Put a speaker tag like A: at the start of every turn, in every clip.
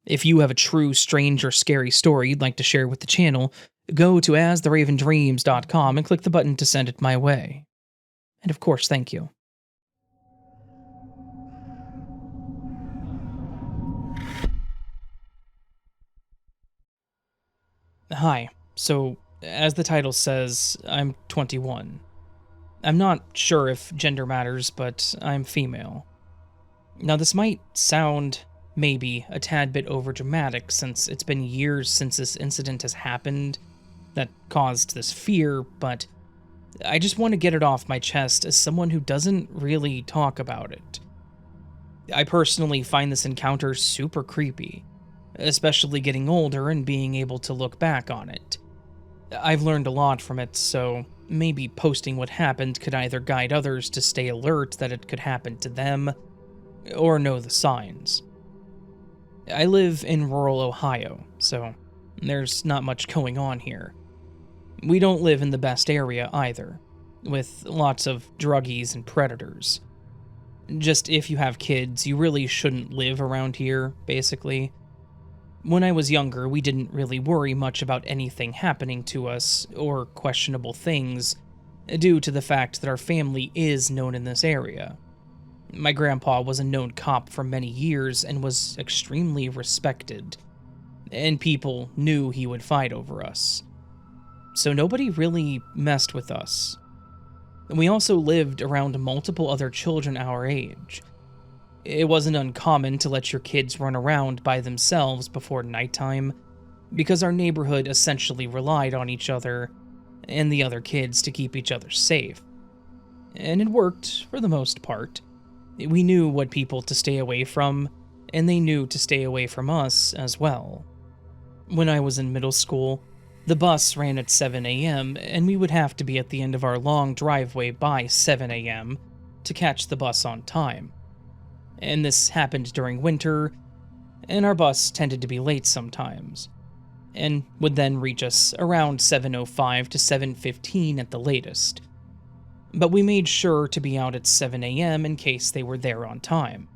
A: If you have a true strange or scary story you'd like to share with the channel, go to astheravendreams.com and click the button to send it my way. And of course, thank you. Hi. So, as the title says, I'm 21. I'm not sure if gender matters, but I'm female. Now, this might sound maybe a tad bit overdramatic since it's been years since this incident has happened that caused this fear, but I just want to get it off my chest as someone who doesn't really talk about it. I personally find this encounter super creepy, especially getting older and being able to look back on it. I've learned a lot from it, so maybe posting what happened could either guide others to stay alert that it could happen to them, or know the signs. I live in rural Ohio, so there's not much going on here. We don't live in the best area either, with lots of druggies and predators. Just if you have kids, you really shouldn't live around here, basically. When I was younger, we didn't really worry much about anything happening to us, or questionable things, due to the fact that our family is known in this area. My grandpa was a known cop for many years and was extremely respected, and people knew he would fight over us. So nobody really messed with us. We also lived around multiple other children our age. It wasn't uncommon to let your kids run around by themselves before nighttime, because our neighborhood essentially relied on each other and the other kids to keep each other safe. And it worked for the most part. We knew what people to stay away from, and they knew to stay away from us as well. When I was in middle school, the bus ran at 7 a.m., and we would have to be at the end of our long driveway by 7 a.m. to catch the bus on time. And this happened during winter, and our bus tended to be late sometimes, and would then reach us around 7:05 to 7:15 at the latest. But we made sure to be out at 7 a.m. in case they were there on time.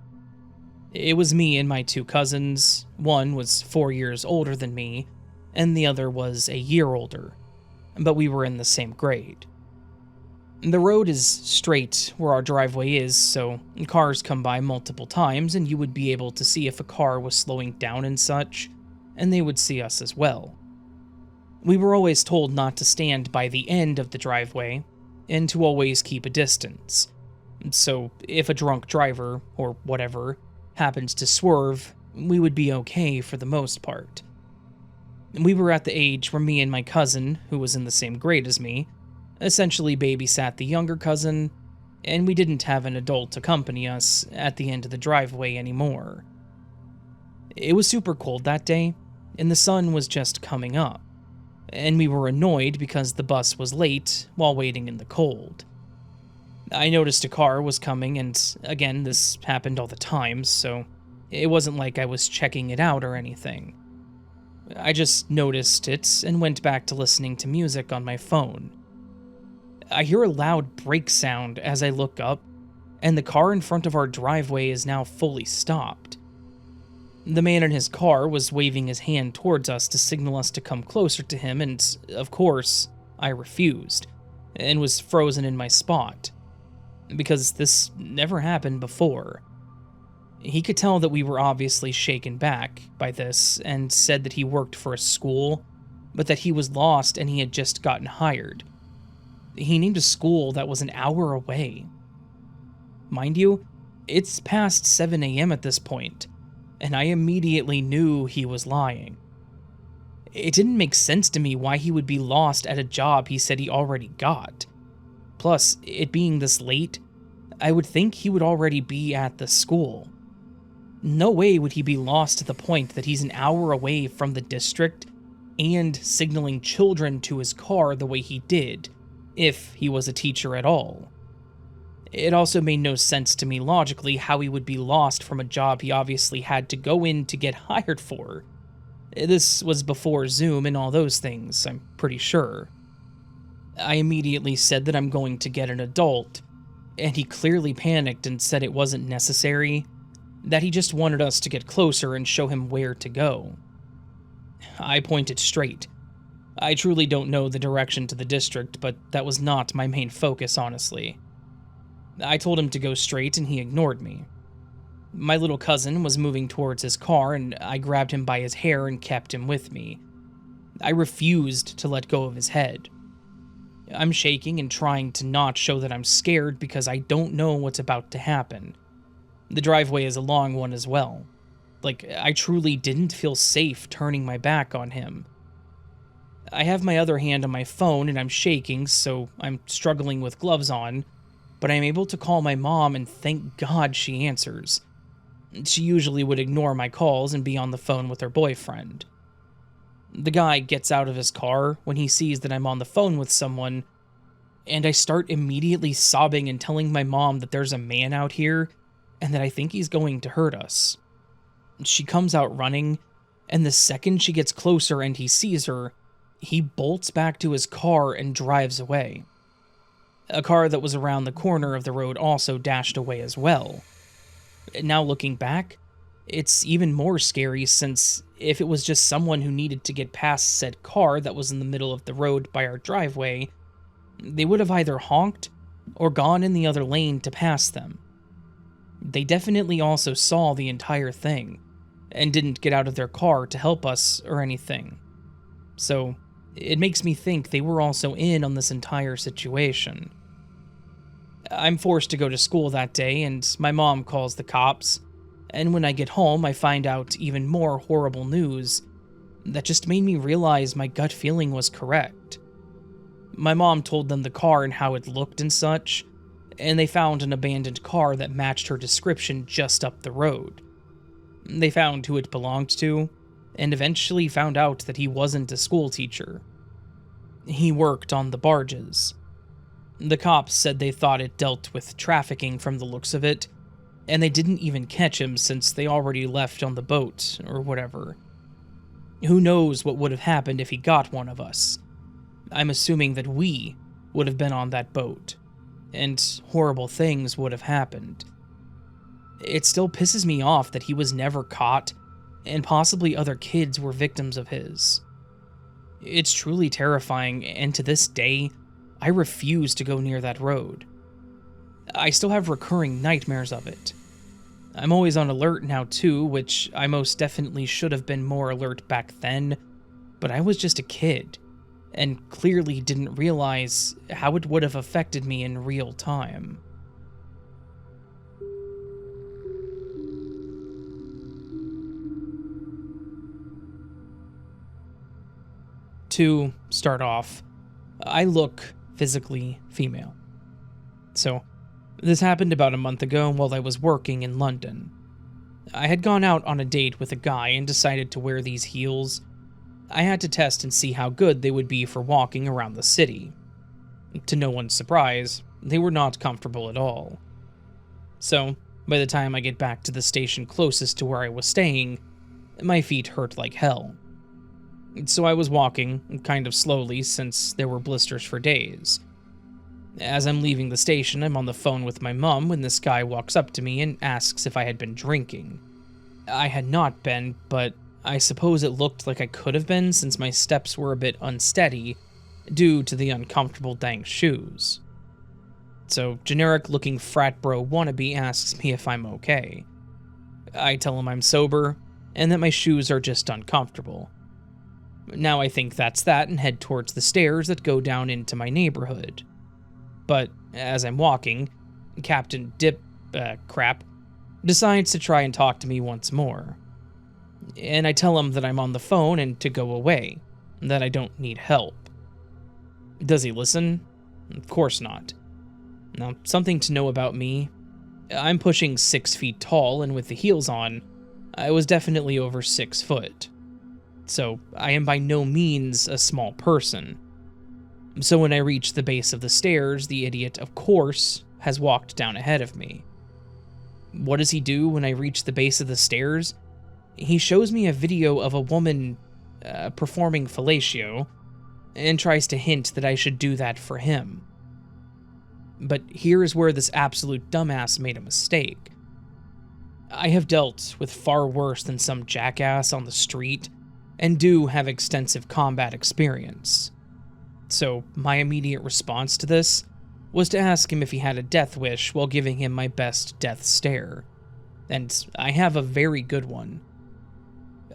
A: It was me and my two cousins. One was 4 years older than me, and the other was a year older, but we were in the same grade. The road is straight where our driveway is, so cars come by multiple times, and you would be able to see if a car was slowing down and such, and they would see us as well. We were always told not to stand by the end of the driveway, and to always keep a distance. So if a drunk driver, or whatever, happened to swerve, we would be okay for the most part. We were at the age where me and my cousin, who was in the same grade as me, essentially babysat the younger cousin, and we didn't have an adult accompany us at the end of the driveway anymore. It was super cold that day, and the sun was just coming up, and we were annoyed because the bus was late while waiting in the cold. I noticed a car was coming, and again, this happened all the time, so it wasn't like I was checking it out or anything. I just noticed it and went back to listening to music on my phone. I hear a loud brake sound as I look up, and the car in front of our driveway is now fully stopped. The man in his car was waving his hand towards us to signal us to come closer to him, and, of course, I refused, and was frozen in my spot, because this never happened before. He could tell that we were obviously shaken back by this, and said that he worked for a school, but that he was lost and he had just gotten hired. He named a school that was an hour away. Mind you, it's past 7 a.m. at this point, and I immediately knew he was lying. It didn't make sense to me why he would be lost at a job he said he already got. Plus, it being this late, I would think he would already be at the school. No way would he be lost to the point that he's an hour away from the district and signaling children to his car the way he did, if he was a teacher at all. It also made no sense to me logically how he would be lost from a job he obviously had to go in to get hired for. This was before Zoom and all those things, I'm pretty sure. I immediately said that I'm going to get an adult, and he clearly panicked and said it wasn't necessary, that he just wanted us to get closer and show him where to go. I pointed straight. I truly don't know the direction to the district, but that was not my main focus, honestly. I told him to go straight and he ignored me. My little cousin was moving towards his car and I grabbed him by his hair and kept him with me. I refused to let go of his head. I'm shaking and trying to not show that I'm scared because I don't know what's about to happen. The driveway is a long one as well. I truly didn't feel safe turning my back on him. I have my other hand on my phone and I'm shaking, so I'm struggling with gloves on, but I'm able to call my mom and thank God she answers. She usually would ignore my calls and be on the phone with her boyfriend. The guy gets out of his car when he sees that I'm on the phone with someone, and I start immediately sobbing and telling my mom that there's a man out here and that I think he's going to hurt us. She comes out running, and the second she gets closer and he sees her, he bolts back to his car and drives away. A car that was around the corner of the road also dashed away as well. Now looking back, it's even more scary since if it was just someone who needed to get past said car that was in the middle of the road by our driveway, they would have either honked or gone in the other lane to pass them. They definitely also saw the entire thing and didn't get out of their car to help us or anything. So it makes me think they were also in on this entire situation. I'm forced to go to school that day and my mom calls the cops, and when I get home I find out even more horrible news that just made me realize my gut feeling was correct. My mom told them the car and how it looked and such, and they found an abandoned car that matched her description just up the road. They found who it belonged to, and eventually found out that he wasn't a school teacher. He worked on the barges. The cops said they thought it dealt with trafficking from the looks of it, and they didn't even catch him since they already left on the boat, or whatever. Who knows what would have happened if he got one of us? I'm assuming that we would have been on that boat, and horrible things would have happened. It still pisses me off that he was never caught, and possibly other kids were victims of his. It's truly terrifying, and to this day, I refuse to go near that road. I still have recurring nightmares of it. I'm always on alert now too, which I most definitely should have been more alert back then, but I was just a kid, and clearly didn't realize how it would have affected me in real time. To start off, I look physically female. So, this happened about a month ago while I was working in London. I had gone out on a date with a guy and decided to wear these heels. I had to test and see how good they would be for walking around the city. To no one's surprise, they were not comfortable at all. So, by the time I get back to the station closest to where I was staying, my feet hurt like hell. So I was walking, kind of slowly since there were blisters for days. As I'm leaving the station, I'm on the phone with my mom when this guy walks up to me and asks if I had been drinking. I had not been, but I suppose it looked like I could have been since my steps were a bit unsteady due to the uncomfortable dang shoes. So, generic-looking frat bro wannabe asks me if I'm okay. I tell him I'm sober, and that my shoes are just uncomfortable. Now I think that's that and head towards the stairs that go down into my neighborhood. But as I'm walking, Captain Crap decides to try and talk to me once more. And I tell him that I'm on the phone and to go away, that I don't need help. Does he listen? Of course not. Now, something to know about me. I'm pushing 6 feet tall, and with the heels on, I was definitely over 6 foot. So I am by no means a small person. So when I reach the base of the stairs, the idiot, of course, has walked down ahead of me. What does he do when I reach the base of the stairs? He shows me a video of a woman performing fellatio, and tries to hint that I should do that for him. But here is where this absolute dumbass made a mistake. I have dealt with far worse than some jackass on the street, and do have extensive combat experience. So my immediate response to this was to ask him if he had a death wish while giving him my best death stare. And I have a very good one.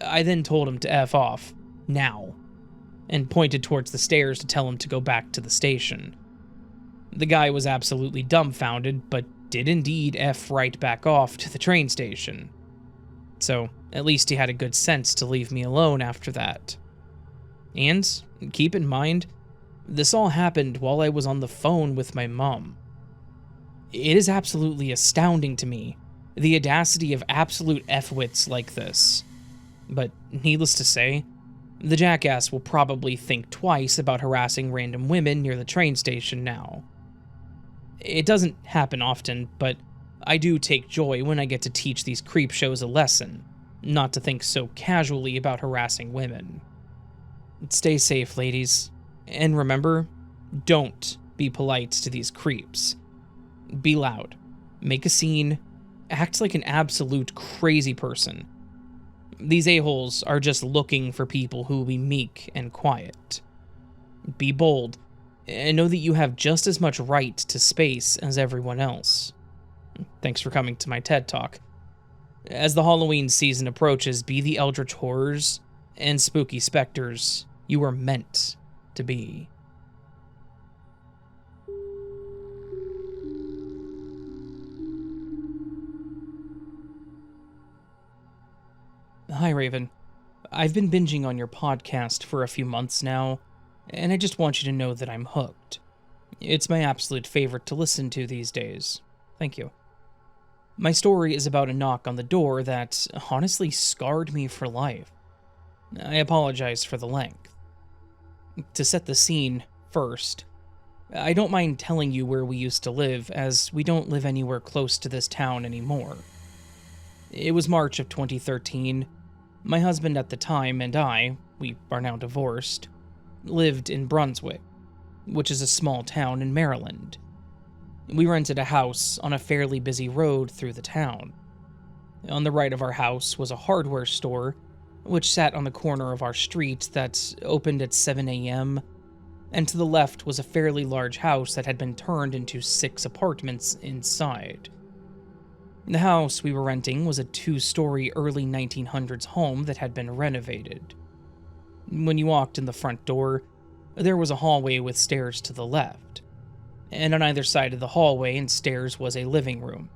A: I then told him to F off, now, and pointed towards the stairs to tell him to go back to the station. The guy was absolutely dumbfounded, but did indeed F right back off to the train station. So, at least he had a good sense to leave me alone after that. And, keep in mind, this all happened while I was on the phone with my mom. It is absolutely astounding to me, the audacity of absolute F-wits like this. But, needless to say, the jackass will probably think twice about harassing random women near the train station now. It doesn't happen often, but I do take joy when I get to teach these creep shows a lesson, not to think so casually about harassing women. Stay safe, ladies, and remember, don't be polite to these creeps. Be loud, make a scene, act like an absolute crazy person. These a-holes are just looking for people who will be meek and quiet. Be bold, and know that you have just as much right to space as everyone else. Thanks for coming to my TED Talk. As the Halloween season approaches, be the eldritch horrors and spooky specters you are meant to be. Hi, Raven. I've been binging on your podcast for a few months now, and I just want you to know that I'm hooked. It's my absolute favorite to listen to these days. Thank you. My story is about a knock on the door that honestly scarred me for life. I apologize for the length. To set the scene, first, I don't mind telling you where we used to live, as we don't live anywhere close to this town anymore. It was March of 2013. My husband at the time and we are now divorced, lived in Brunswick, which is a small town in Maryland. We rented a house on a fairly busy road through the town. On the right of our house was a hardware store, which sat on the corner of our street that opened at 7 a.m., and to the left was a fairly large house that had been turned into 6 apartments inside. The house we were renting was a 2-story early 1900s home that had been renovated. When you walked in the front door, there was a hallway with stairs to the left, and on either side of the hallway and stairs was a living room.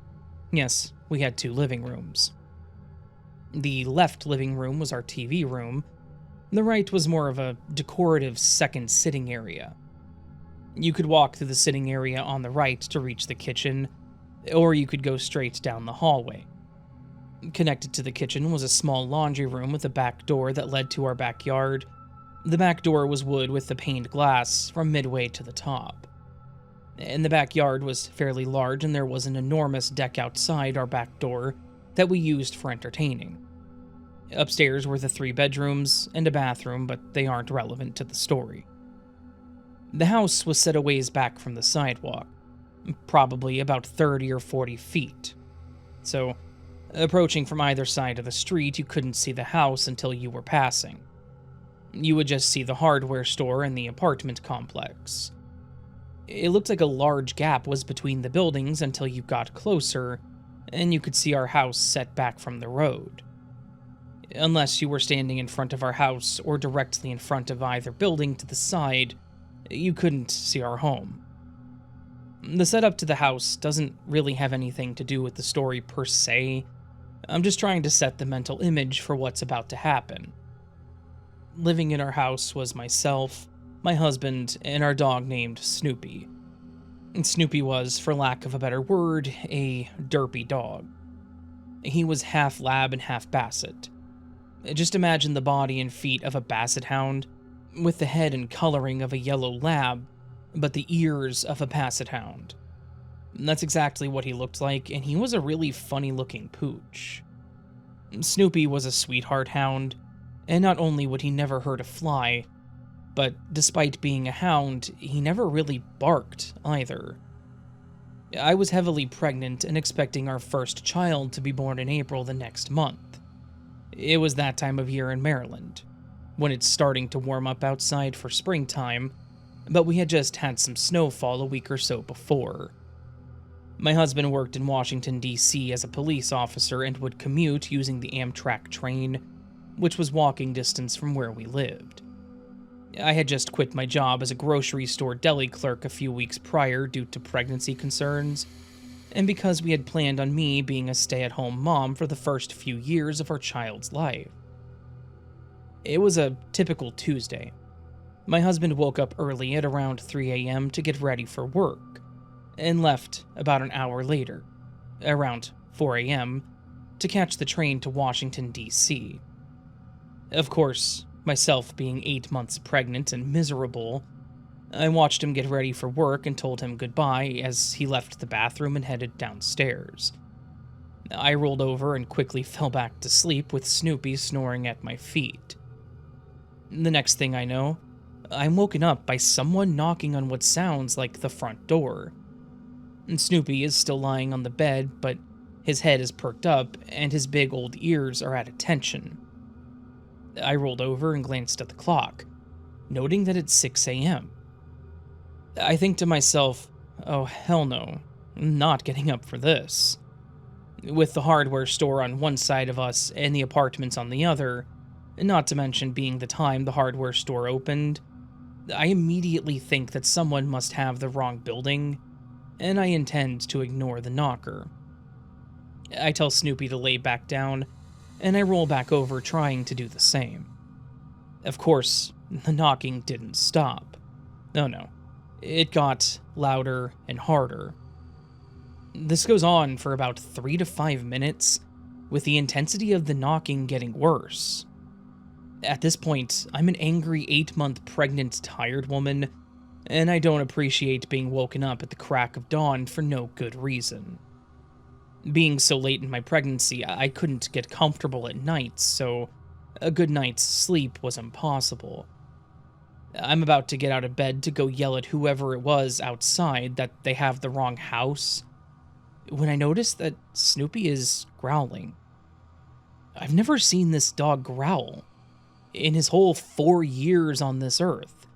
A: Yes, we had 2 living rooms. The left living room was our TV room. The right was more of a decorative second sitting area. You could walk through the sitting area on the right to reach the kitchen, or you could go straight down the hallway. Connected to the kitchen was a small laundry room with a back door that led to our backyard. The back door was wood with the paned glass from midway to the top. And the backyard was fairly large, and there was an enormous deck outside our back door that we used for entertaining. Upstairs were the 3 bedrooms and a bathroom, but they aren't relevant to the story. The house was set a ways back from the sidewalk, probably about 30 or 40 feet. So, approaching from either side of the street, you couldn't see the house until you were passing. You would just see the hardware store and the apartment complex. It looked like a large gap was between the buildings until you got closer, and you could see our house set back from the road. Unless you were standing in front of our house or directly in front of either building to the side, you couldn't see our home. The setup to the house doesn't really have anything to do with the story per se. I'm just trying to set the mental image for what's about to happen. Living in our house was myself, my husband, and our dog named Snoopy. And Snoopy was, for lack of a better word, a derpy dog. He was half lab and half basset. Just imagine the body and feet of a basset hound, with the head and coloring of a yellow lab, but the ears of a basset hound. That's exactly what he looked like, and he was a really funny-looking pooch. Snoopy was a sweetheart hound, and not only would he never hurt a fly, but despite being a hound, he never really barked either. I was heavily pregnant and expecting our first child to be born in April the next month. It was that time of year in Maryland, when it's starting to warm up outside for springtime, but we had just had some snowfall a week or so before. My husband worked in Washington, D.C. as a police officer and would commute using the Amtrak train, which was walking distance from where we lived. I had just quit my job as a grocery store deli clerk a few weeks prior due to pregnancy concerns, and because we had planned on me being a stay-at-home mom for the first few years of our child's life. It was a typical Tuesday. My husband woke up early at around 3 a.m. to get ready for work, and left about an hour later, around 4 a.m., to catch the train to Washington, D.C. Of course, myself being 8 months pregnant and miserable, I watched him get ready for work and told him goodbye as he left the bathroom and headed downstairs. I rolled over and quickly fell back to sleep with Snoopy snoring at my feet. The next thing I know, I'm woken up by someone knocking on what sounds like the front door. And Snoopy is still lying on the bed, but his head is perked up and his big old ears are at attention. I rolled over and glanced at the clock, noting that it's 6 a.m. I think to myself, oh hell no, I'm not getting up for this. With the hardware store on one side of us and the apartments on the other, not to mention being the time the hardware store opened, I immediately think that someone must have the wrong building, and I intend to ignore the knocker. I tell Snoopy to lay back down, and I roll back over trying to do the same. Of course, the knocking didn't stop. No. It got louder and harder. This goes on for about 3 to 5 minutes, with the intensity of the knocking getting worse. At this point, I'm an angry 8-month pregnant tired woman, and I don't appreciate being woken up at the crack of dawn for no good reason. Being so late in my pregnancy, I couldn't get comfortable at night, so a good night's sleep was impossible. I'm about to get out of bed to go yell at whoever it was outside that they have the wrong house, when I notice that Snoopy is growling. I've never seen this dog growl in his whole 4 years on this earth.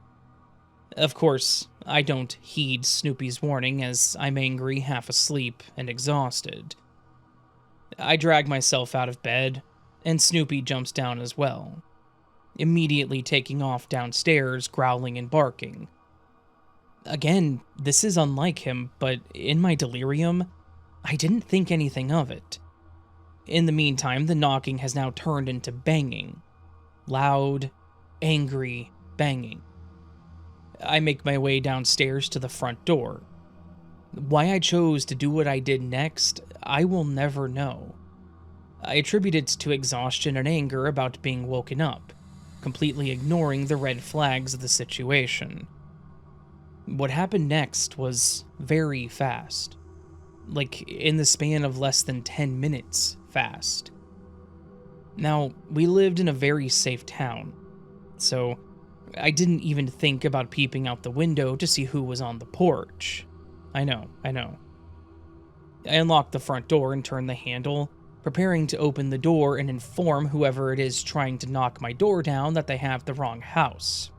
A: Of course, I don't heed Snoopy's warning as I'm angry, half asleep, and exhausted. I drag myself out of bed, and Snoopy jumps down as well, immediately taking off downstairs, growling and barking. Again, this is unlike him, but in my delirium, I didn't think anything of it. In the meantime, the knocking has now turned into banging. Loud, angry banging. I make my way downstairs to the front door. Why I chose to do what I did next, I will never know. I attribute it to exhaustion and anger about being woken up, completely ignoring the red flags of the situation. What happened next was very fast. Like, in the span of less than 10 minutes fast. Now, we lived in a very safe town, so I didn't even think about peeping out the window to see who was on the porch. I know. I unlock the front door and turn the handle, preparing to open the door and inform whoever it is trying to knock my door down that they have the wrong house.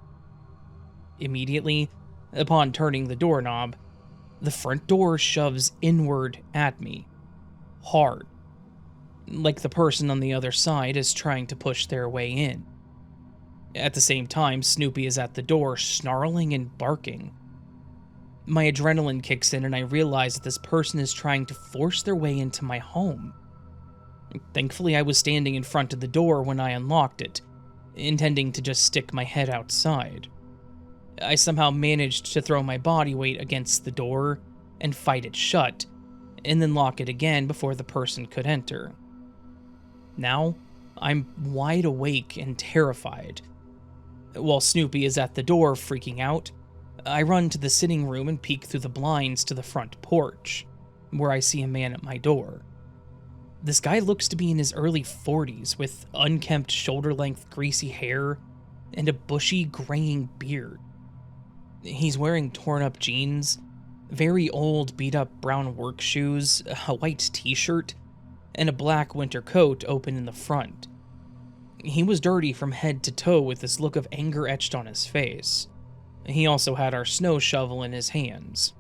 A: Immediately, upon turning the doorknob, the front door shoves inward at me. Hard. Like the person on the other side is trying to push their way in. At the same time, Snoopy is at the door, snarling and barking. My adrenaline kicks in and I realize that this person is trying to force their way into my home. Thankfully, I was standing in front of the door when I unlocked it, intending to just stick my head outside. I somehow managed to throw my body weight against the door and fight it shut, and then lock it again before the person could enter. Now, I'm wide awake and terrified. While Snoopy is at the door freaking out, I run to the sitting room and peek through the blinds to the front porch, where I see a man at my door. This guy looks to be in his early 40s with unkempt shoulder-length greasy hair and a bushy graying beard. He's wearing torn-up jeans, Very old, beat-up brown work shoes, a white t-shirt, and a black winter coat open in the front. He was dirty from head to toe with this look of anger etched on his face. He also had our snow shovel in his hands.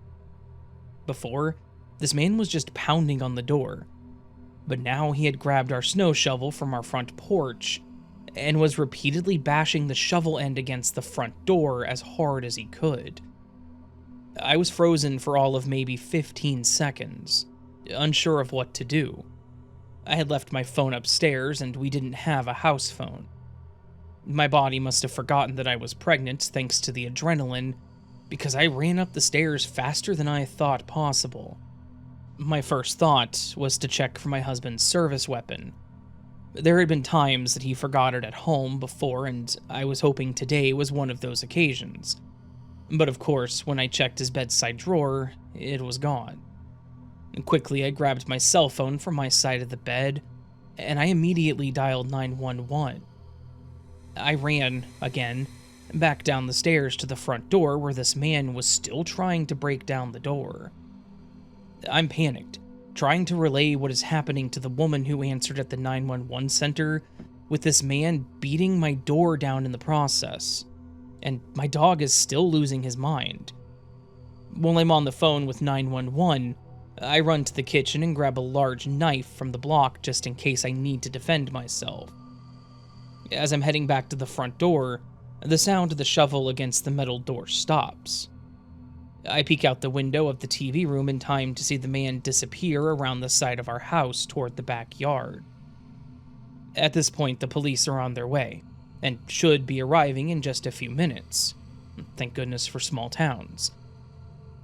A: Before, this man was just pounding on the door, but now he had grabbed our snow shovel from our front porch and was repeatedly bashing the shovel end against the front door as hard as he could. I was frozen for all of maybe 15 seconds, unsure of what to do. I had left my phone upstairs and we didn't have a house phone. My body must have forgotten that I was pregnant thanks to the adrenaline, because I ran up the stairs faster than I thought possible. My first thought was to check for my husband's service weapon. There had been times that he forgot it at home before, and I was hoping today was one of those occasions. But of course, when I checked his bedside drawer, it was gone. Quickly, I grabbed my cell phone from my side of the bed, and I immediately dialed 911. I ran, again, back down the stairs to the front door where this man was still trying to break down the door. I'm panicked, trying to relay what is happening to the woman who answered at the 911 center, with this man beating my door down in the process, and my dog is still losing his mind. While I'm on the phone with 911, I run to the kitchen and grab a large knife from the block just in case I need to defend myself. As I'm heading back to the front door, the sound of the shovel against the metal door stops. I peek out the window of the TV room in time to see the man disappear around the side of our house toward the backyard. At this point, the police are on their way, and should be arriving in just a few minutes. Thank goodness for small towns.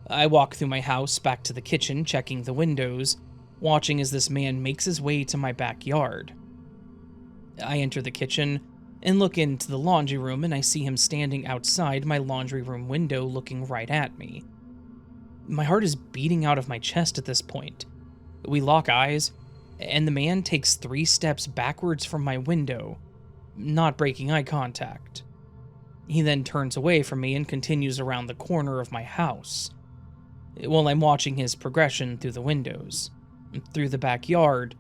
A: I walk through my house back to the kitchen, checking the windows, watching as this man makes his way to my backyard. I enter the kitchen and look into the laundry room, and I see him standing outside my laundry room window looking right at me. My heart is beating out of my chest at this point. We lock eyes, and the man takes 3 steps backwards from my window, not breaking eye contact. He then turns away from me and continues around the corner of my house, while I'm watching his progression through the windows, through the backyard,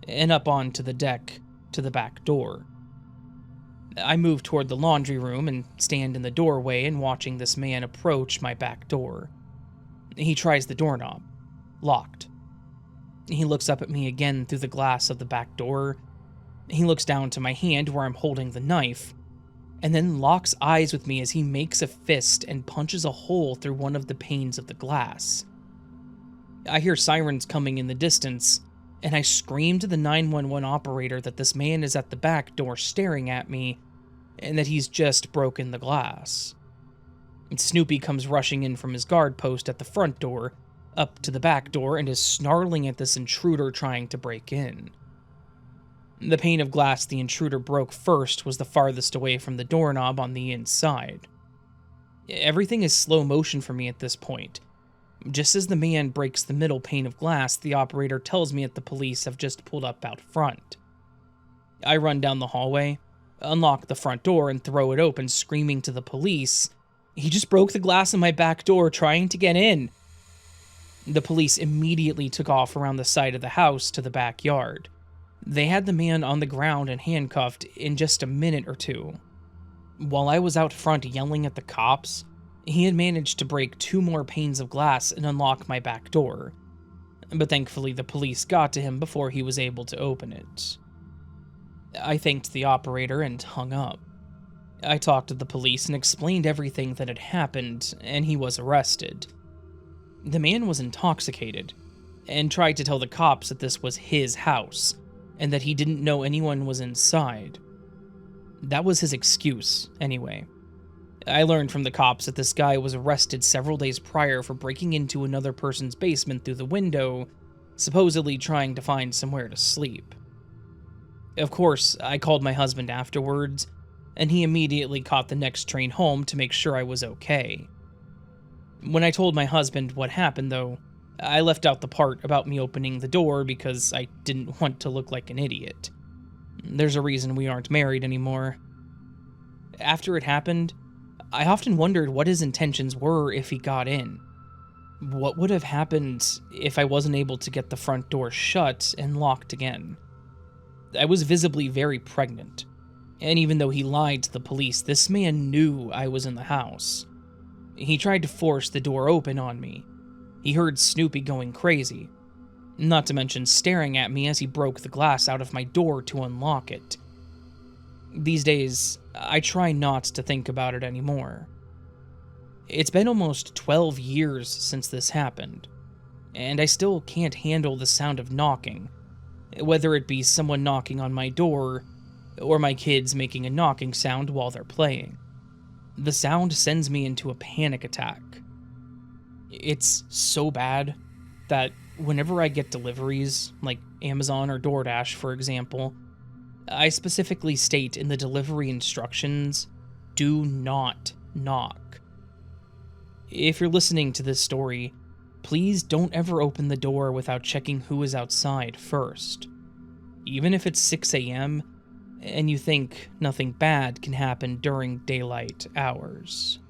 A: and up onto the deck to the back door. I move toward the laundry room and stand in the doorway and watching this man approach my back door. He tries the doorknob. Locked. He looks up at me again through the glass of the back door. He looks down to my hand where I'm holding the knife, and then locks eyes with me as he makes a fist and punches a hole through one of the panes of the glass. I hear sirens coming in the distance, and I scream to the 911 operator that this man is at the back door staring at me, and that he's just broken the glass. And Snoopy comes rushing in from his guard post at the front door, up to the back door, and is snarling at this intruder trying to break in. The pane of glass the intruder broke first was the farthest away from the doorknob on the inside. Everything is slow motion for me at this point. Just as the man breaks the middle pane of glass, the operator tells me that the police have just pulled up out front. I run down the hallway, unlock the front door, and throw it open, screaming to the police, "He just broke the glass in my back door trying to get in." The police immediately took off around the side of the house to the backyard. They had the man on the ground and handcuffed in just a minute or two. While I was out front yelling at the cops, he had managed to break 2 more panes of glass and unlock my back door, but thankfully the police got to him before he was able to open it. I thanked the operator and hung up. I talked to the police and explained everything that had happened, and he was arrested. The man was intoxicated, and tried to tell the cops that this was his house, and that he didn't know anyone was inside. That was his excuse, anyway. I learned from the cops that this guy was arrested several days prior for breaking into another person's basement through the window, supposedly trying to find somewhere to sleep. Of course, I called my husband afterwards, and he immediately caught the next train home to make sure I was okay. When I told my husband what happened, though, I left out the part about me opening the door because I didn't want to look like an idiot. There's a reason we aren't married anymore. After it happened, I often wondered what his intentions were if he got in. What would have happened if I wasn't able to get the front door shut and locked again? I was visibly very pregnant, and even though he lied to the police, this man knew I was in the house. He tried to force the door open on me. He heard Snoopy going crazy, not to mention staring at me as he broke the glass out of my door to unlock it. These days, I try not to think about it anymore. It's been almost 12 years since this happened, and I still can't handle the sound of knocking, whether it be someone knocking on my door or my kids making a knocking sound while they're playing. The sound sends me into a panic attack. It's so bad that whenever I get deliveries, like Amazon or DoorDash for example, I specifically state in the delivery instructions, do not knock. If you're listening to this story, please don't ever open the door without checking who is outside first. Even if it's 6 a.m. and you think nothing bad can happen during daylight hours.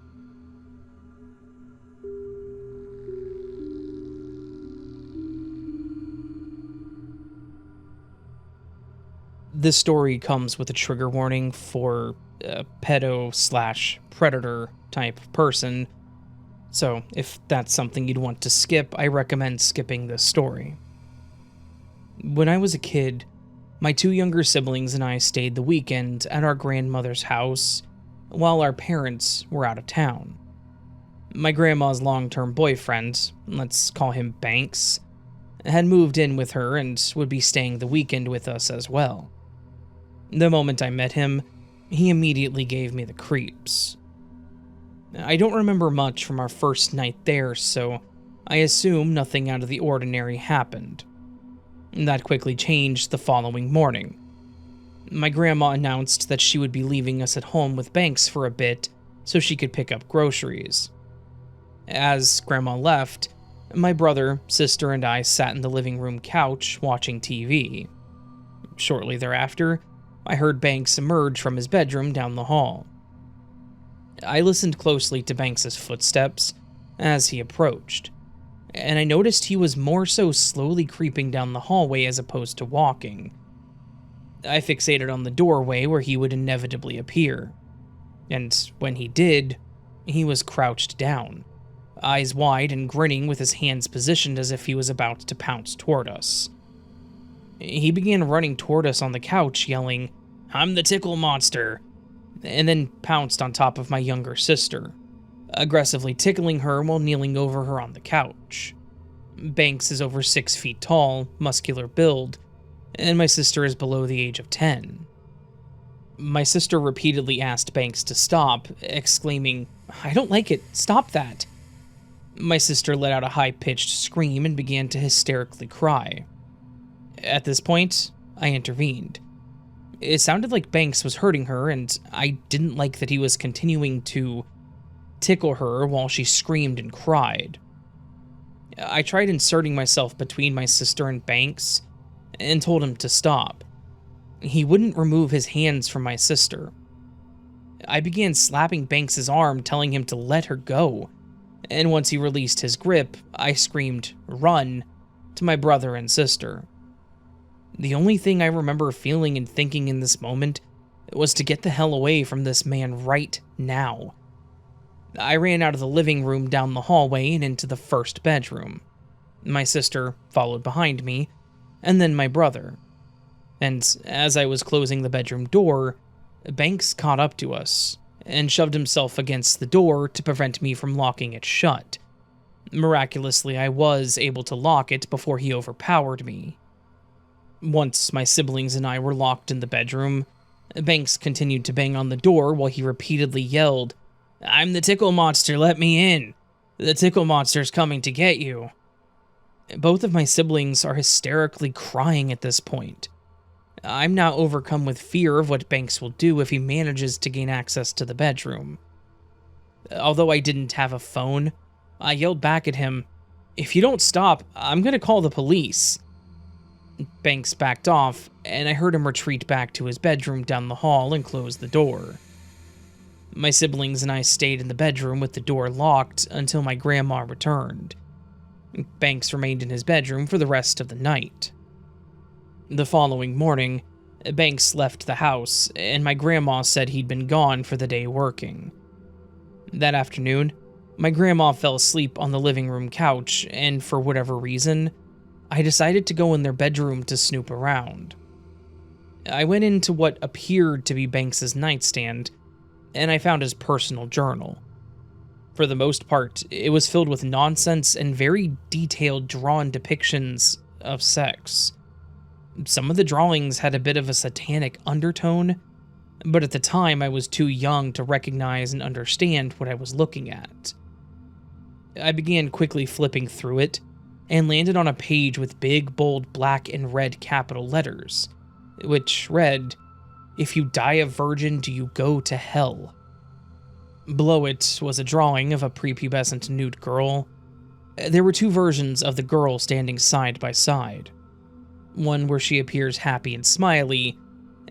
A: This story comes with a trigger warning for a pedo/predator type person, so if that's something you'd want to skip, I recommend skipping this story. When I was a kid, my 2 younger siblings and I stayed the weekend at our grandmother's house while our parents were out of town. My grandma's long-term boyfriend, let's call him Banks, had moved in with her and would be staying the weekend with us as well. The moment I met him, he immediately gave me the creeps. I don't remember much from our first night there, so I assume nothing out of the ordinary happened. That quickly changed the following morning. My grandma announced that she would be leaving us at home with Banks for a bit so she could pick up groceries. As Grandma left, my brother, sister, and I sat in the living room couch watching TV. Shortly thereafter, I heard Banks emerge from his bedroom down the hall. I listened closely to Banks's footsteps as he approached, and I noticed he was more so slowly creeping down the hallway as opposed to walking. I fixated on the doorway where he would inevitably appear, and when he did, he was crouched down, eyes wide and grinning with his hands positioned as if he was about to pounce toward us. He began running toward us on the couch, yelling, "I'm the tickle monster," and then pounced on top of my younger sister, aggressively tickling her while kneeling over her on the couch. Banks is over 6 feet tall, muscular build, and my sister is below the age of 10. My sister repeatedly asked Banks to stop, exclaiming, "I don't like it, stop that." My sister let out a high-pitched scream and began to hysterically cry. At this point, I intervened. It sounded like Banks was hurting her, and I didn't like that he was continuing to tickle her while she screamed and cried. I tried inserting myself between my sister and Banks, and told him to stop. He wouldn't remove his hands from my sister. I began slapping Banks's arm, telling him to let her go, and once he released his grip, I screamed, "Run," to my brother and sister. The only thing I remember feeling and thinking in this moment was to get the hell away from this man right now. I ran out of the living room, down the hallway, and into the first bedroom. My sister followed behind me, and then my brother. And as I was closing the bedroom door, Banks caught up to us and shoved himself against the door to prevent me from locking it shut. Miraculously, I was able to lock it before he overpowered me. Once my siblings and I were locked in the bedroom, Banks continued to bang on the door while he repeatedly yelled, "I'm the tickle monster, let me in! The tickle monster's coming to get you!" Both of my siblings are hysterically crying at this point. I'm now overcome with fear of what Banks will do if he manages to gain access to the bedroom. Although I didn't have a phone, I yelled back at him, "If you don't stop, I'm gonna call the police." Banks backed off, and I heard him retreat back to his bedroom down the hall and close the door. My siblings and I stayed in the bedroom with the door locked until my grandma returned. Banks remained in his bedroom for the rest of the night. The following morning, Banks left the house, and my grandma said he'd been gone for the day working. That afternoon, my grandma fell asleep on the living room couch, and for whatever reason, I decided to go in their bedroom to snoop around. I went into what appeared to be Banks's nightstand, and I found his personal journal. For the most part, it was filled with nonsense and very detailed drawn depictions of sex. Some of the drawings had a bit of a satanic undertone, but at the time I was too young to recognize and understand what I was looking at. I began quickly flipping through it, and landed on a page with big, bold black and red capital letters, which read, "If you die a virgin, do you go to hell?" Below it was a drawing of a prepubescent nude girl. There were two versions of the girl standing side by side. One where she appears happy and smiley,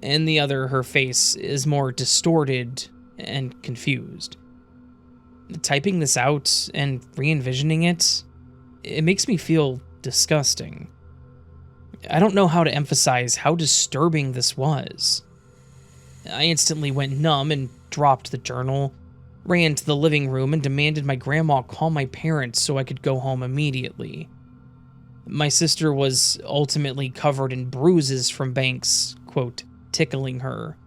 A: and the other her face is more distorted and confused. Typing this out and re-envisioning it makes me feel disgusting. I don't know how to emphasize how disturbing this was. I instantly went numb and dropped the journal, ran to the living room and demanded my grandma call my parents so I could go home immediately. My sister was ultimately covered in bruises from Banks, quote, tickling her.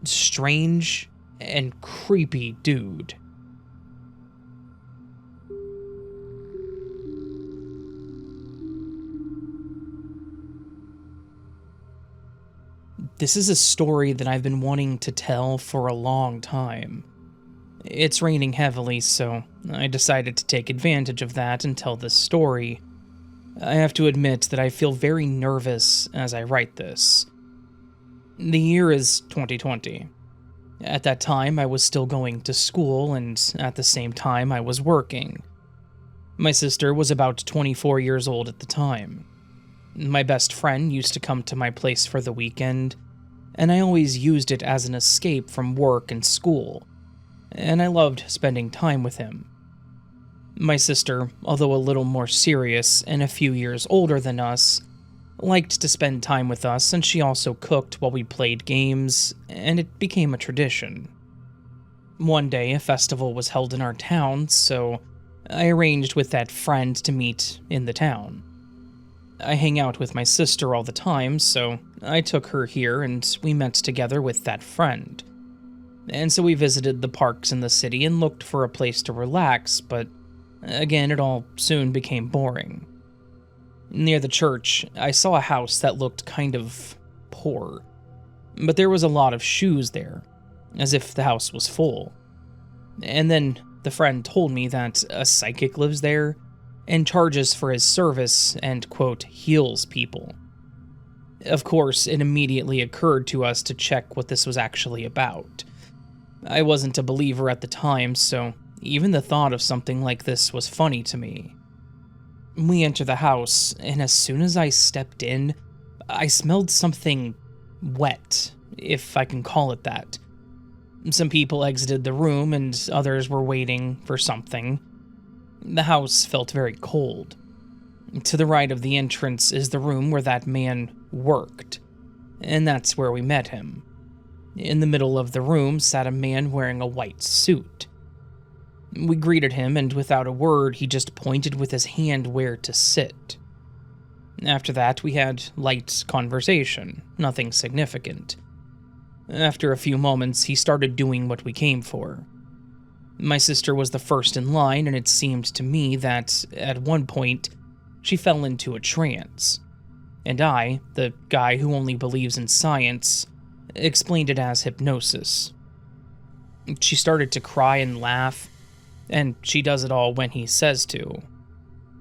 A: Strange and creepy dude. This is a story that I've been wanting to tell for a long time. It's raining heavily, so I decided to take advantage of that and tell this story. I have to admit that I feel very nervous as I write this. The year is 2020. At that time, I was still going to school, and at the same time, I was working. My sister was about 24 years old at the time. My best friend used to come to my place for the weekend, and I always used it as an escape from work and school, and I loved spending time with him. My sister, although a little more serious and a few years older than us, liked to spend time with us, and she also cooked while we played games, and it became a tradition. One day, a festival was held in our town, so I arranged with that friend to meet in the town. I hang out with my sister all the time, so I took her here and we met together with that friend. And so we visited the parks in the city and looked for a place to relax, but again, it all soon became boring. Near the church, I saw a house that looked kind of poor, but there was a lot of shoes there, as if the house was full. And then the friend told me that a psychic lives there and charges for his service and, quote, heals people. Of course, it immediately occurred to us to check what this was actually about. I wasn't a believer at the time, so even the thought of something like this was funny to me. We enter the house, and as soon as I stepped in, I smelled something wet, if I can call it that. Some people exited the room, and others were waiting for something. The house felt very cold. To the right of the entrance is the room where that man worked, and that's where we met him. In the middle of the room sat a man wearing a white suit. We greeted him, and without a word, he just pointed with his hand where to sit. After that, we had light conversation, nothing significant. After a few moments, he started doing what we came for. My sister was the first in line, and it seemed to me that, at one point, she fell into a trance. And I, the guy who only believes in science, explained it as hypnosis. She started to cry and laugh, and she does it all when he says to.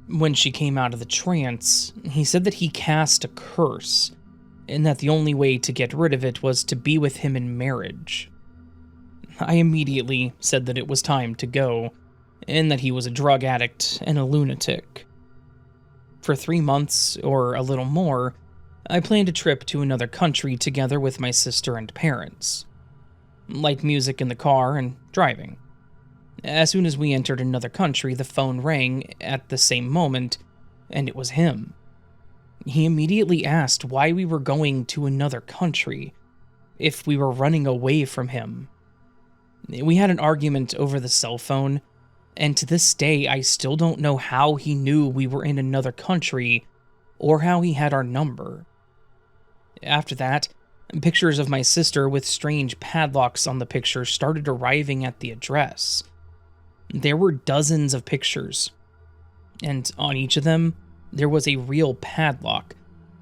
A: When she came out of the trance, he said that he cast a curse, and that the only way to get rid of it was to be with him in marriage. I immediately said that it was time to go, and that he was a drug addict and a lunatic. For 3 months, or a little more, I planned a trip to another country together with my sister and parents. Light music in the car and driving. As soon as we entered another country, the phone rang at the same moment, and it was him. He immediately asked why we were going to another country, if we were running away from him. We had an argument over the cell phone, and to this day I still don't know how he knew we were in another country or how he had our number. After that, pictures of my sister with strange padlocks on the pictures started arriving at the address. There were dozens of pictures, and on each of them, there was a real padlock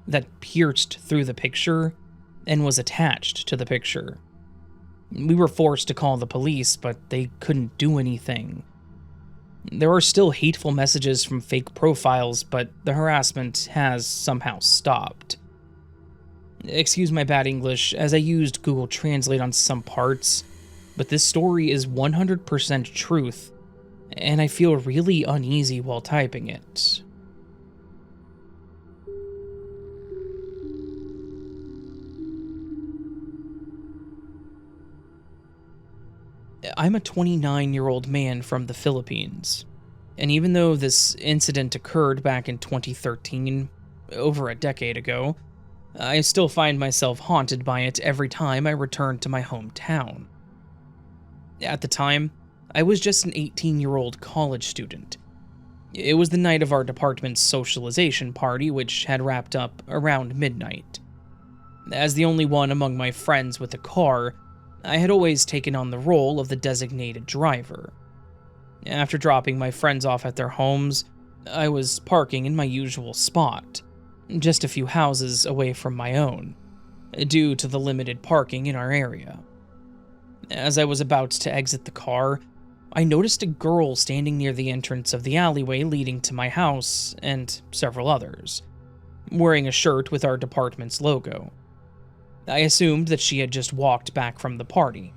A: that pierced through the picture and was attached to the picture. We were forced to call the police, but they couldn't do anything. There are still hateful messages from fake profiles, but the harassment has somehow stopped. Excuse my bad English, as I used Google Translate on some parts, but this story is 100% truth, and I feel really uneasy while typing it. I'm a 29-year-old man from the Philippines, and even though this incident occurred back in 2013, over a decade ago, I still find myself haunted by it every time I return to my hometown. At the time, I was just an 18-year-old college student. It was the night of our department's socialization party, which had wrapped up around midnight. As the only one among my friends with a car, I had always taken on the role of the designated driver. After dropping my friends off at their homes, I was parking in my usual spot, just a few houses away from my own, due to the limited parking in our area. As I was about to exit the car, I noticed a girl standing near the entrance of the alleyway leading to my house and several others, wearing a shirt with our department's logo. I assumed that she had just walked back from the party.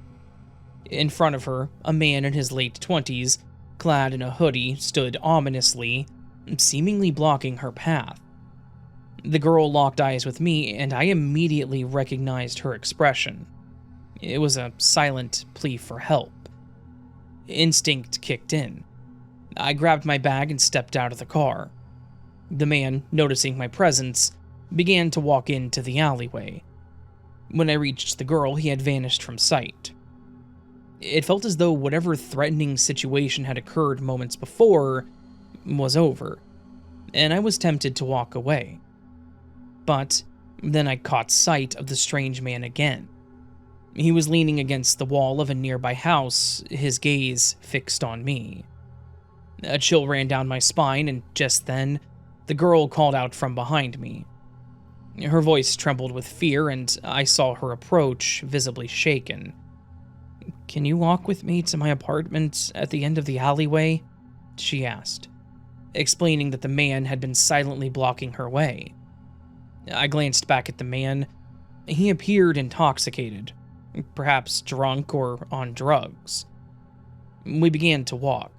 A: In front of her, a man in his late 20s, clad in a hoodie, stood ominously, seemingly blocking her path. The girl locked eyes with me, and I immediately recognized her expression. It was a silent plea for help. Instinct kicked in. I grabbed my bag and stepped out of the car. The man, noticing my presence, began to walk into the alleyway. When I reached the girl, he had vanished from sight. It felt as though whatever threatening situation had occurred moments before was over, and I was tempted to walk away. But then I caught sight of the strange man again. He was leaning against the wall of a nearby house, his gaze fixed on me. A chill ran down my spine, and just then, the girl called out from behind me. Her voice trembled with fear, and I saw her approach, visibly shaken. "Can you walk with me to my apartment at the end of the alleyway?" she asked, explaining that the man had been silently blocking her way. I glanced back at the man. He appeared intoxicated, perhaps drunk or on drugs. We began to walk.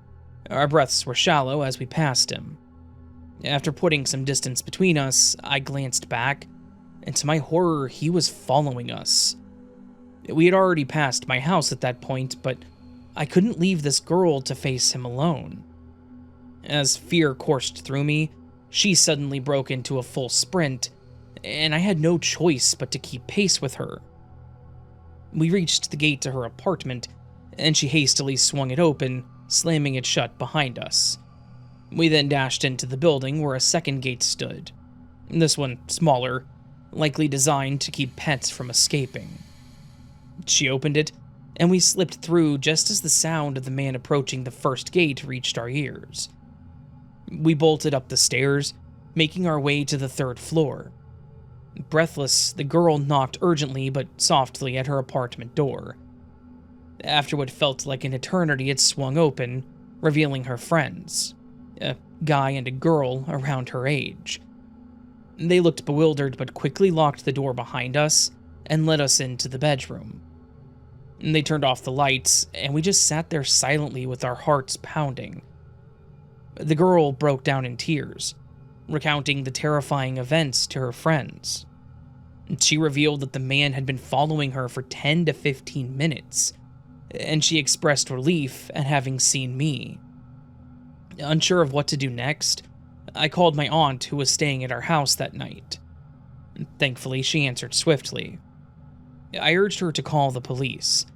A: Our breaths were shallow as we passed him. After putting some distance between us, I glanced back, and to my horror, he was following us. We had already passed my house at that point, but I couldn't leave this girl to face him alone. As fear coursed through me, she suddenly broke into a full sprint, and I had no choice but to keep pace with her. We reached the gate to her apartment, and she hastily swung it open, slamming it shut behind us. We then dashed into the building where a second gate stood, this one smaller, likely designed to keep pets from escaping. She opened it, and we slipped through just as the sound of the man approaching the first gate reached our ears. We bolted up the stairs, making our way to the third floor. Breathless, the girl knocked urgently but softly at her apartment door. After what felt like an eternity, it swung open, revealing her friends, a guy and a girl around her age. They looked bewildered but quickly locked the door behind us and led us into the bedroom. They turned off the lights, and we just sat there silently with our hearts pounding. The girl broke down in tears, recounting the terrifying events to her friends. She revealed that the man had been following her for 10 to 15 minutes, and she expressed relief at having seen me. Unsure of what to do next, I called my aunt who was staying at our house that night. Thankfully, she answered swiftly. I urged her to call the police.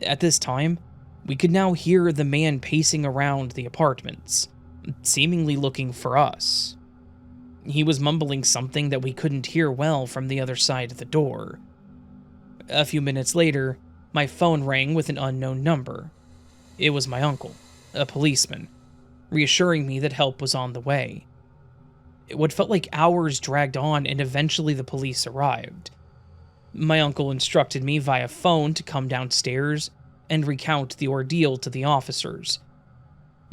A: At this time, we could now hear the man pacing around the apartments, seemingly looking for us. He was mumbling something that we couldn't hear well from the other side of the door. A few minutes later, my phone rang with an unknown number. It was my uncle, a policeman, reassuring me that help was on the way. What felt like hours dragged on, and eventually the police arrived. My uncle instructed me via phone to come downstairs and recount the ordeal to the officers.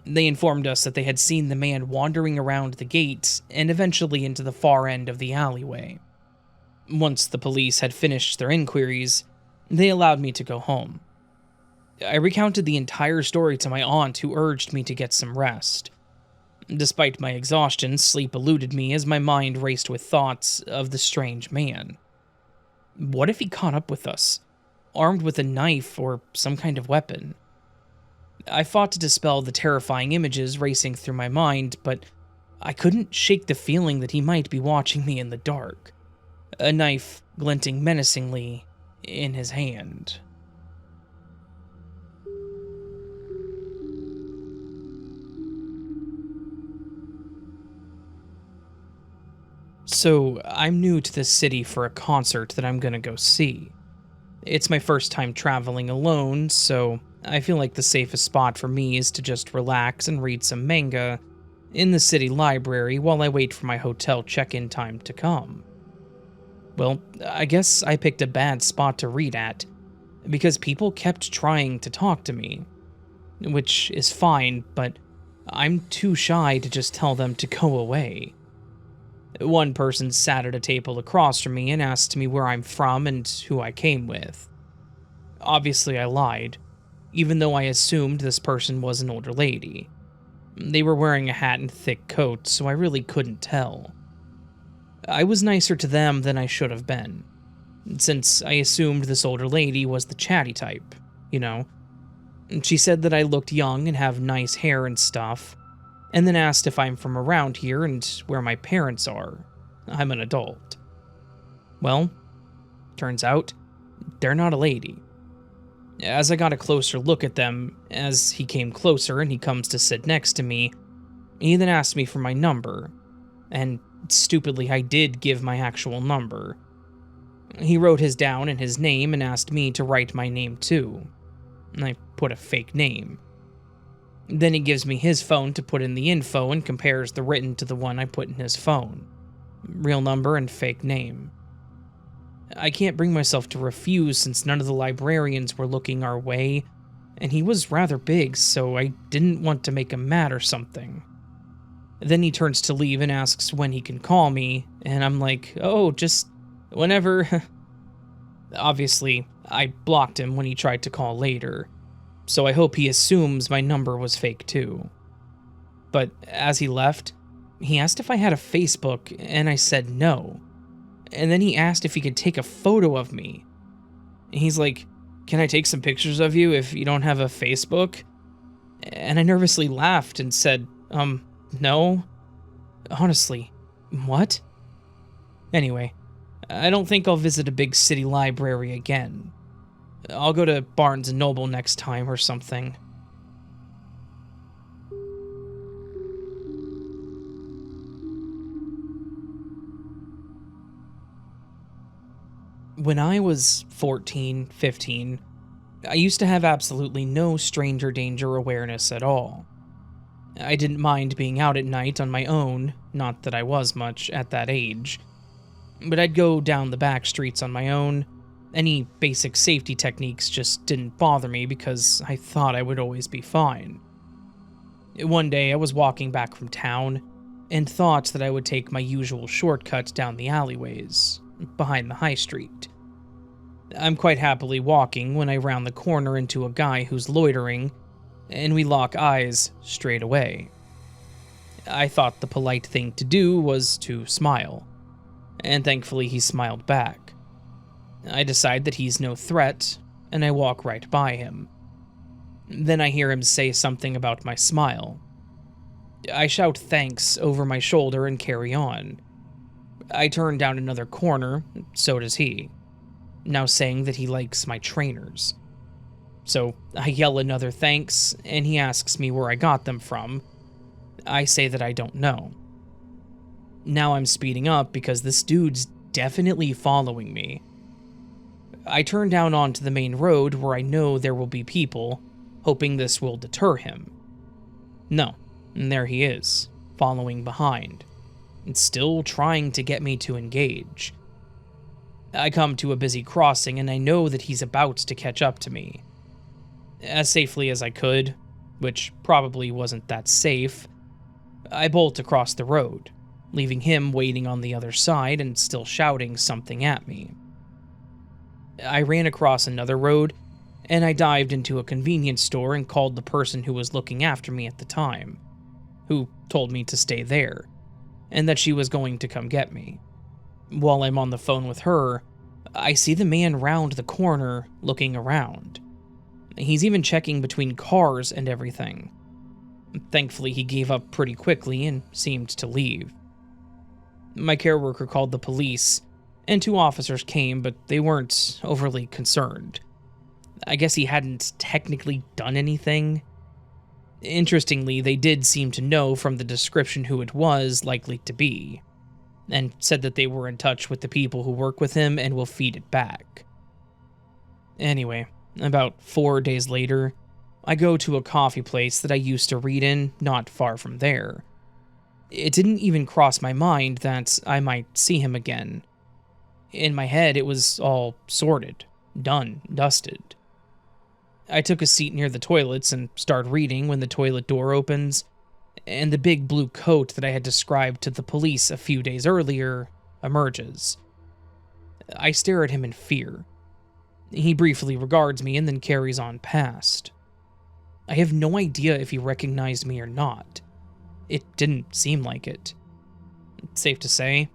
A: They informed us that they had seen the man wandering around the gate and eventually into the far end of the alleyway. Once the police had finished their inquiries, they allowed me to go home. I recounted the entire story to my aunt, who urged me to get some rest. Despite my exhaustion, sleep eluded me as my mind raced with thoughts of the strange man. What if he caught up with us, armed with a knife or some kind of weapon? I fought to dispel the terrifying images racing through my mind, but I couldn't shake the feeling that he might be watching me in the dark, a knife glinting menacingly in his hand. So, I'm new to this city for a concert that I'm gonna go see. It's my first time traveling alone, so I feel like the safest spot for me is to just relax and read some manga in the city library while I wait for my hotel check-in time to come. Well, I guess I picked a bad spot to read at, because people kept trying to talk to me. Which is fine, but I'm too shy to just tell them to go away. One person sat at a table across from me and asked me where I'm from and who I came with. Obviously, I lied, even though I assumed this person was an older lady. They were wearing a hat and thick coat, so I really couldn't tell. I was nicer to them than I should have been, since I assumed this older lady was the chatty type, you know. She said that I looked young and have nice hair and stuff, and then asked if I'm from around here and where my parents are. I'm an adult. Well, turns out, they're not a lady. As I got a closer look at them, as he came closer and he comes to sit next to me, he then asked me for my number, and stupidly I did give my actual number. He wrote his down and his name and asked me to write my name too. I put a fake name. Then he gives me his phone to put in the info and compares the written to the one I put in his phone. Real number and fake name. I can't bring myself to refuse since none of the librarians were looking our way, and he was rather big, so I didn't want to make him mad or something. Then he turns to leave and asks when he can call me, and I'm like, oh, just whenever. Obviously, I blocked him when he tried to call later, so I hope he assumes my number was fake too. But as he left, he asked if I had a Facebook, and I said no. And then he asked if he could take a photo of me. He's like, can I take some pictures of you if you don't have a Facebook? And I nervously laughed and said, no. Honestly, what? Anyway, I don't think I'll visit a big city library again. I'll go to Barnes & Noble next time or something. When I was 14, 15, I used to have absolutely no stranger danger awareness at all. I didn't mind being out at night on my own, not that I was much at that age. But I'd go down the back streets on my own. Any basic safety techniques just didn't bother me because I thought I would always be fine. One day I was walking back from town and thought that I would take my usual shortcut down the alleyways, behind the high street. I'm quite happily walking when I round the corner into a guy who's loitering, and we lock eyes straight away. I thought the polite thing to do was to smile, and thankfully he smiled back. I decide that he's no threat, and I walk right by him, Then I hear him say something about my smile. I shout thanks over my shoulder and carry on. I turn down another corner, so does he, now saying that he likes my trainers. So I yell another thanks, and he asks me where I got them from. I say that I don't know. Now I'm speeding up because this dude's definitely following me. I turn down onto the main road where I know there will be people, hoping this will deter him. No, and there he is, following behind, and still trying to get me to engage. I come to a busy crossing and I know that he's about to catch up to me. As safely as I could, which probably wasn't that safe, I bolt across the road, leaving him waiting on the other side and still shouting something at me. I ran across another road, and I dived into a convenience store and called the person who was looking after me at the time, who told me to stay there, and that she was going to come get me. While I'm on the phone with her, I see the man round the corner looking around. He's even checking between cars and everything. Thankfully, he gave up pretty quickly and seemed to leave. My care worker called the police, and 2 officers came, but they weren't overly concerned. I guess he hadn't technically done anything. Interestingly, they did seem to know from the description who it was likely to be, and said that they were in touch with the people who work with him and will feed it back. Anyway, about 4 days later, I go to a coffee place that I used to read in not far from there. It didn't even cross my mind that I might see him again. In my head, it was all sorted, done, dusted. I took a seat near the toilets and start reading when the toilet door opens, and the big blue coat that I had described to the police a few days earlier emerges. I stare at him in fear. He briefly regards me and then carries on past. I have no idea if he recognized me or not. It didn't seem like it. Safe to say,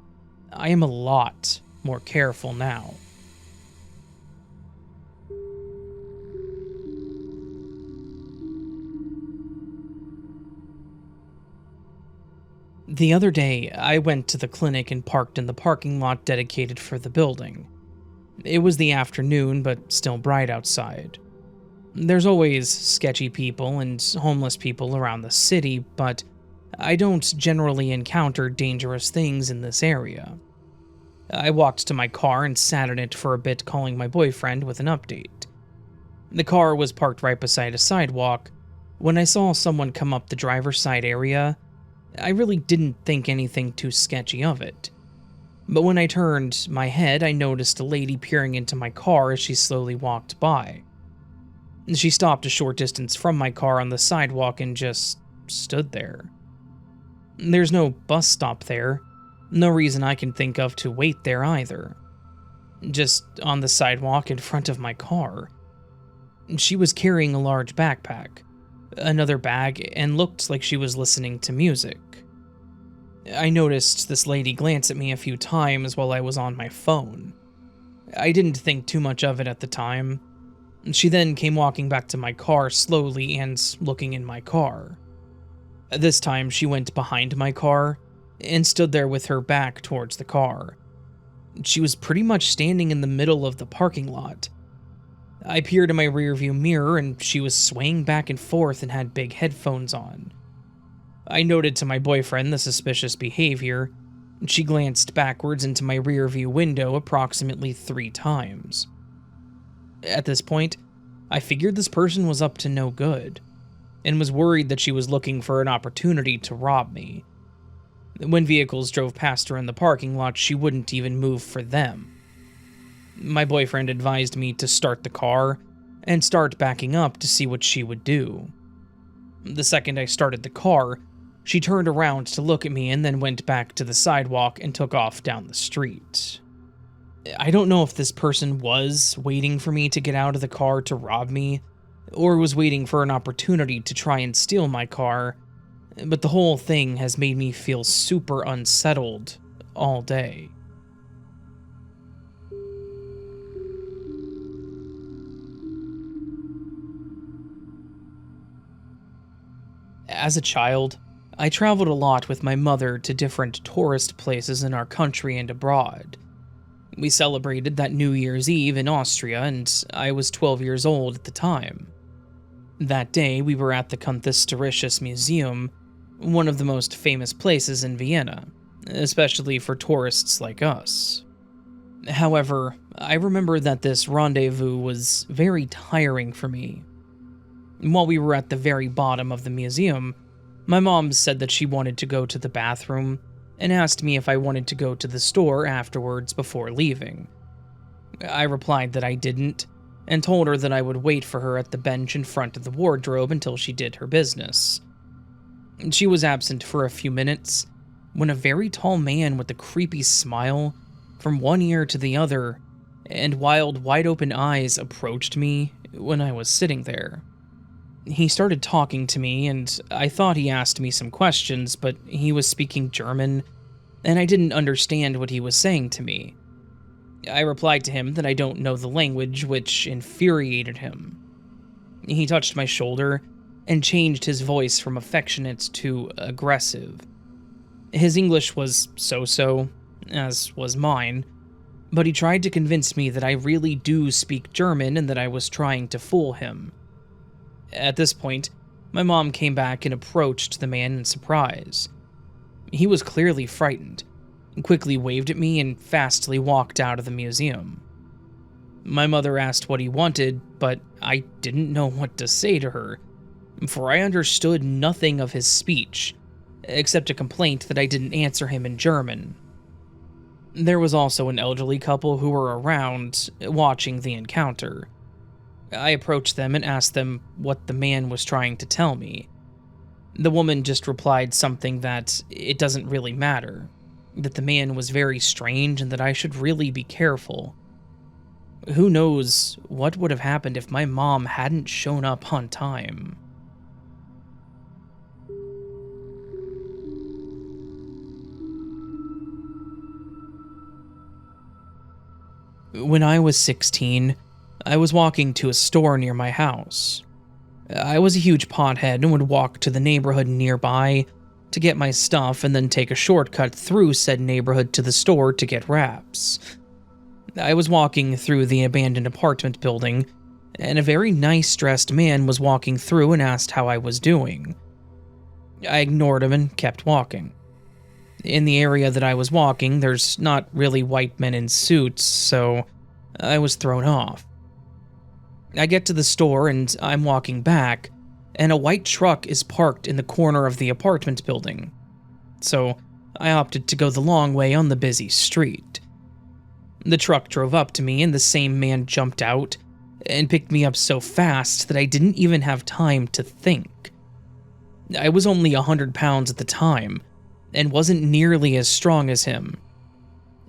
A: I am a lot more careful now. The other day, I went to the clinic and parked in the parking lot dedicated for the building. It was the afternoon, but still bright outside. There's always sketchy people and homeless people around the city, but I don't generally encounter dangerous things in this area. I walked to my car and sat in it for a bit, calling my boyfriend with an update. The car was parked right beside a sidewalk. When I saw someone come up the driver's side area, I really didn't think anything too sketchy of it. But when I turned my head, I noticed a lady peering into my car as she slowly walked by. She stopped a short distance from my car on the sidewalk and just stood there. There's no bus stop there, no reason I can think of to wait there either. Just on the sidewalk in front of my car. She was carrying a large backpack, another bag, and looked like she was listening to music. I noticed this lady glance at me a few times while I was on my phone. I didn't think too much of it at the time. She then came walking back to my car slowly and looking in my car. This time she went behind my car and stood there with her back towards the car. She was pretty much standing in the middle of the parking lot. I peered in my rearview mirror and she was swaying back and forth and had big headphones on. I noted to my boyfriend the suspicious behavior. She glanced backwards into my rearview window approximately 3 times. At this point, I figured this person was up to no good, and was worried that she was looking for an opportunity to rob me. When vehicles drove past her in the parking lot, she wouldn't even move for them. My boyfriend advised me to start the car and start backing up to see what she would do. The second I started the car, she turned around to look at me and then went back to the sidewalk and took off down the street. I don't know if this person was waiting for me to get out of the car to rob me, or was waiting for an opportunity to try and steal my car, but the whole thing has made me feel super unsettled all day. As a child, I traveled a lot with my mother to different tourist places in our country and abroad. We celebrated that New Year's Eve in Austria, and I was 12 years old at the time. That day, we were at the Kunsthistorisches Museum, one of the most famous places in Vienna, especially for tourists like us. However, I remember that this rendezvous was very tiring for me. While we were at the very bottom of the museum, my mom said that she wanted to go to the bathroom and asked me if I wanted to go to the store afterwards before leaving. I replied that I didn't, and told her that I would wait for her at the bench in front of the wardrobe until she did her business. She was absent for a few minutes when a very tall man with a creepy smile from one ear to the other and wild, wide-open eyes approached me when I was sitting there. He started talking to me, and I thought he asked me some questions, but he was speaking German, and I didn't understand what he was saying to me. I replied to him that I don't know the language, which infuriated him. He touched my shoulder and changed his voice from affectionate to aggressive. His English was so-so, as was mine, but he tried to convince me that I really do speak German and that I was trying to fool him. At this point, my mom came back and approached the man in surprise. He was clearly frightened, quickly waved at me and fastly walked out of the museum. My mother asked what he wanted, but I didn't know what to say to her, for I understood nothing of his speech, except a complaint that I didn't answer him in German. There was also an elderly couple who were around, watching the encounter. I approached them and asked them what the man was trying to tell me. The woman just replied something that it doesn't really matter, that the man was very strange and that I should really be careful. Who knows what would have happened if my mom hadn't shown up on time. When I was 16, I was walking to a store near my house. I was a huge pothead and would walk to the neighborhood nearby to get my stuff and then take a shortcut through said neighborhood to the store to get wraps. I was walking through the abandoned apartment building, and a very nice-dressed man was walking through and asked how I was doing. I ignored him and kept walking. In the area that I was walking, there's not really white men in suits, so I was thrown off. I get to the store and I'm walking back, and a white truck is parked in the corner of the apartment building. So I opted to go the long way on the busy street. The truck drove up to me and the same man jumped out and picked me up so fast that I didn't even have time to think. I was only 100 pounds at the time and wasn't nearly as strong as him.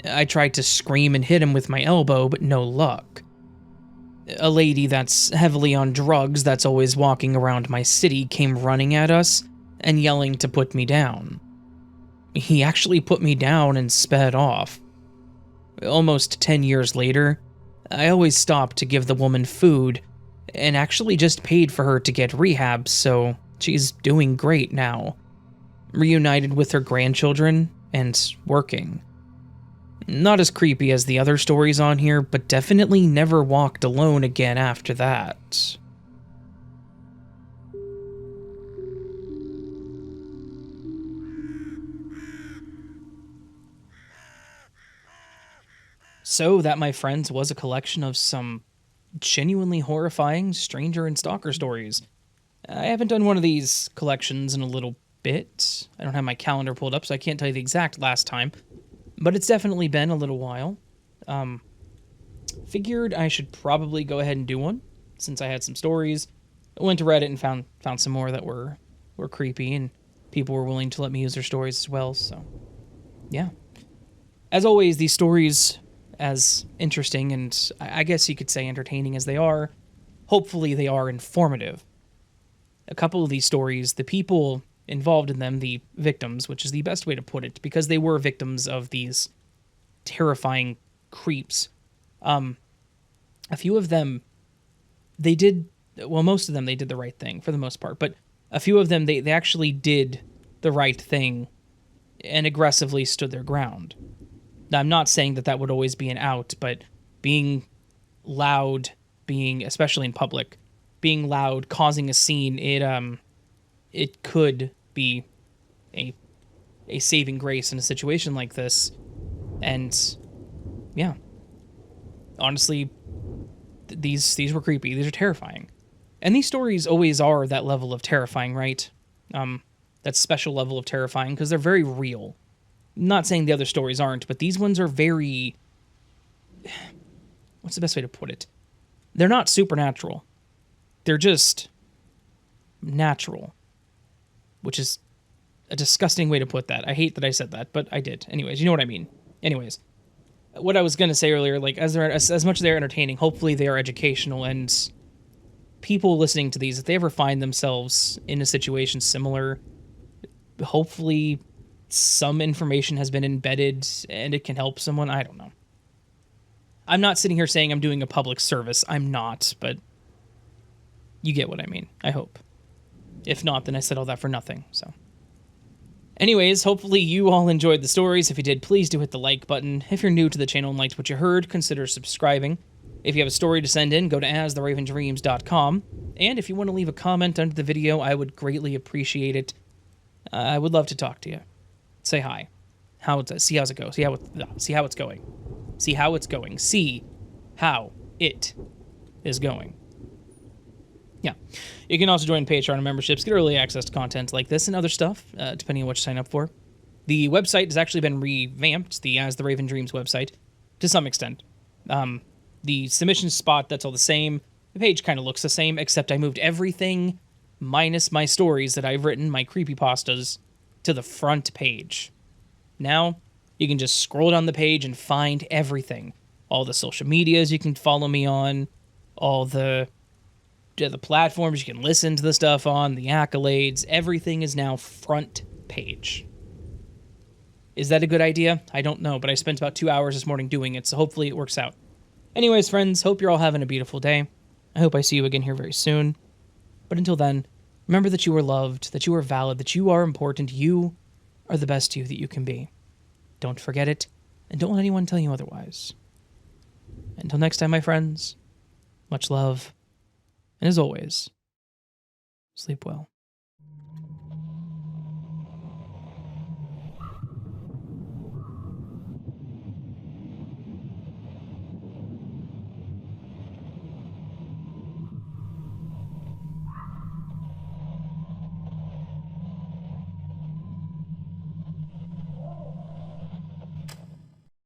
A: I tried to scream and hit him with my elbow, but no luck. A lady that's heavily on drugs that's always walking around my city came running at us and yelling to put me down. He actually put me down and sped off. Almost 10 years later, I always stopped to give the woman food and actually just paid for her to get rehab, so she's doing great now. Reunited with her grandchildren and working. Not as creepy as the other stories on here, but definitely never walked alone again after that. So that, my friends, was a collection of some genuinely horrifying Stranger and Stalker stories. I haven't done one of these collections in a little bit. I don't have my calendar pulled up, so I can't tell you the exact last time. But it's definitely been a little while. Figured I should probably go ahead and do one, since I had some stories. I went to Reddit and found some more that were creepy, and people were willing to let me use their stories as well, so yeah. As always, these stories, as interesting and I guess you could say entertaining as they are, hopefully they are informative. A couple of these stories, the people involved in them, the victims, which is the best way to put it, because they were victims of these terrifying creeps. A few of them, most of them, they did the right thing for the most part, but A few of them, they actually did the right thing and aggressively stood their ground. Now, I'm not saying that that would always be an out, but being loud, being, especially in public, being loud, causing a scene, it could be a saving grace in a situation like this. And yeah, honestly, these were creepy. These are terrifying. And these stories always are that level of terrifying, right? That special level of terrifying because they're very real. I'm not saying the other stories aren't, but these ones are very... What's the best way to put it? They're not supernatural. They're just natural, which is a disgusting way to put that. I hate that I said that, but I did. Anyways, you know what I mean. Anyways, what I was going to say earlier, like, as much as they're entertaining, hopefully they are educational, and people listening to these, if they ever find themselves in a situation similar, hopefully some information has been embedded and it can help someone. I don't know. I'm not sitting here saying I'm doing a public service. I'm not, but you get what I mean, I hope. If not, then I said all that for nothing, so. Anyways, hopefully you all enjoyed the stories. If you did, please do hit the like button. If you're new to the channel and liked what you heard, consider subscribing. If you have a story to send in, go to astheravendreams.com. And if you want to leave a comment under the video, I would greatly appreciate it. I would love to talk to you. Say hi. See how it goes. See how it's going. See how it's going. See how it is going. Yeah. You can also join Patreon memberships, get early access to content like this and other stuff, depending on what you sign up for. The website has actually been revamped, the As the Raven Dreams website, to some extent. The submission spot, that's all the same. The page kind of looks the same, except I moved everything minus my stories that I've written, my creepypastas, to the front page. Now, you can just scroll down the page and find everything. All the social medias you can follow me on, all the platforms you can listen to the stuff on, the accolades, everything is now front page. Is that a good idea? I don't know, but I spent about 2 hours this morning doing it, so hopefully it works out. Anyways, friends, hope you're all having a beautiful day. I hope I see you again here very soon. But until then, remember that you are loved, that you are valid, that you are important, you are the best you that you can be. Don't forget it, and don't let anyone tell you otherwise. Until next time, my friends, much love. And as always, sleep well.